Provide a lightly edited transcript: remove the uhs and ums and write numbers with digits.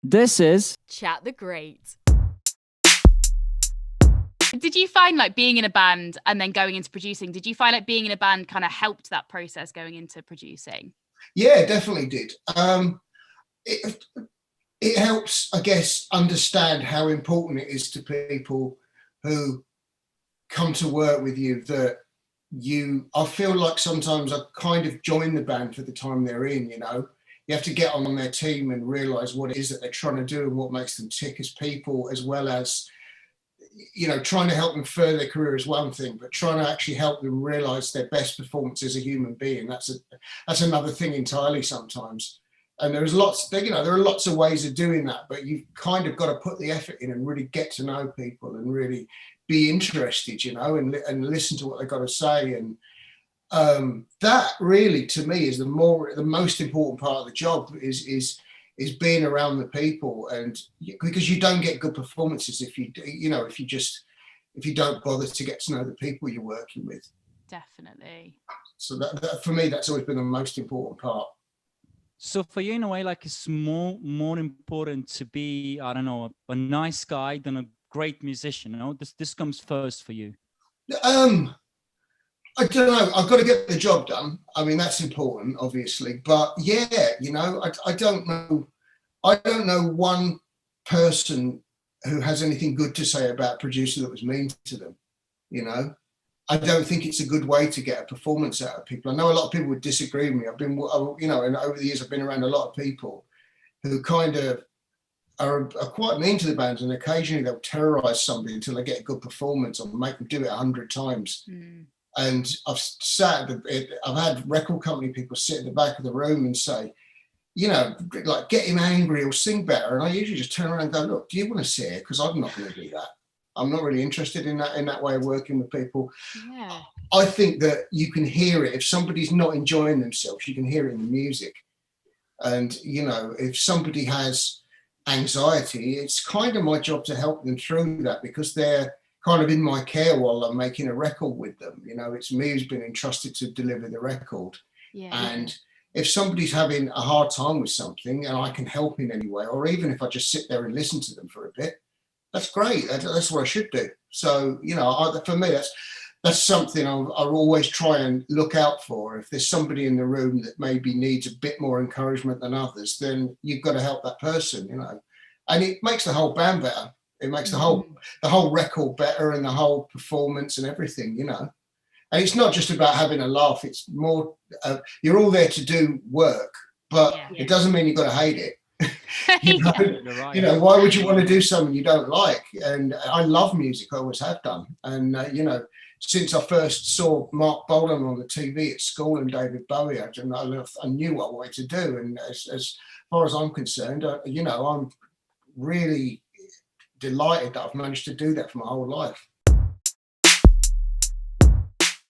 This is Chat the Great. Did you find like being in a band and then going into producing, did you find like being in a band kind of helped that process going into producing? Yeah, definitely did. It helps, I guess, understand how important it is to people who come to work with you that I feel like sometimes I kind of join the band for the time they're in, you know. You have to get on their team and realise what it is that they're trying to do and what makes them tick as people, as well as, you know, trying to help them further their career is one thing, but trying to actually help them realise their best performance as a human being, that's another thing entirely sometimes. And there's lots, you know, there are lots of ways of doing that, but you've kind of got to put the effort in and really get to know people and really be interested, you know, and listen to what they've got to say. And that really, to me, is the most important part of the job is being around the people, and because you don't get good performances if you don't bother to get to know the people you're working with. Definitely. So that for me, that's always been the most important part. so for you in a way, like it's more important to be, I don't know, a nice guy than a great musician. You know, this comes first for you. I don't know. I've got to get the job done. I mean, that's important, obviously. But yeah, you know, I don't know. I don't know one person who has anything good to say about a producer that was mean to them. You know, I don't think it's a good way to get a performance out of people. I know a lot of people would disagree with me. I've been, you know, and over the years I've been around a lot of people who kind of are quite mean to the bands, and occasionally they'll terrorise somebody until they get a good performance or make them do it 100 times. Mm. And I've had record company people sit in the back of the room and say, you know, like, get him angry or sing better. And I usually just turn around and go, look, do you want to see it? Because I'm not going to do that. I'm not really interested in that way of working with people. Yeah. I think that you can hear it. If somebody's not enjoying themselves, you can hear it in the music. And, you know, if somebody has anxiety, it's kind of my job to help them through that, because they're kind of in my care while I'm making a record with them. You know, it's me who's been entrusted to deliver the record. Yeah. And if somebody's having a hard time with something and I can help in any way, or even if I just sit there and listen to them for a bit, that's great. That's what I should do. So, you know, for me, that's something I'll always try and look out for. If there's somebody in the room that maybe needs a bit more encouragement than others, then you've got to help that person, you know. And it makes the whole band better. It makes the whole record better, and the whole performance and everything, you know. And it's not just about having a laugh. It's more, you're all there to do work, but it doesn't mean you've got to hate it. You know, why would you want to do something you don't like? And I love music. I always have done. And, you know, since I first saw Mark Bolan on the TV at school and David Bowie, I knew what I wanted to do. And as far as I'm concerned, you know, I'm really delighted that I've managed to do that for my whole life.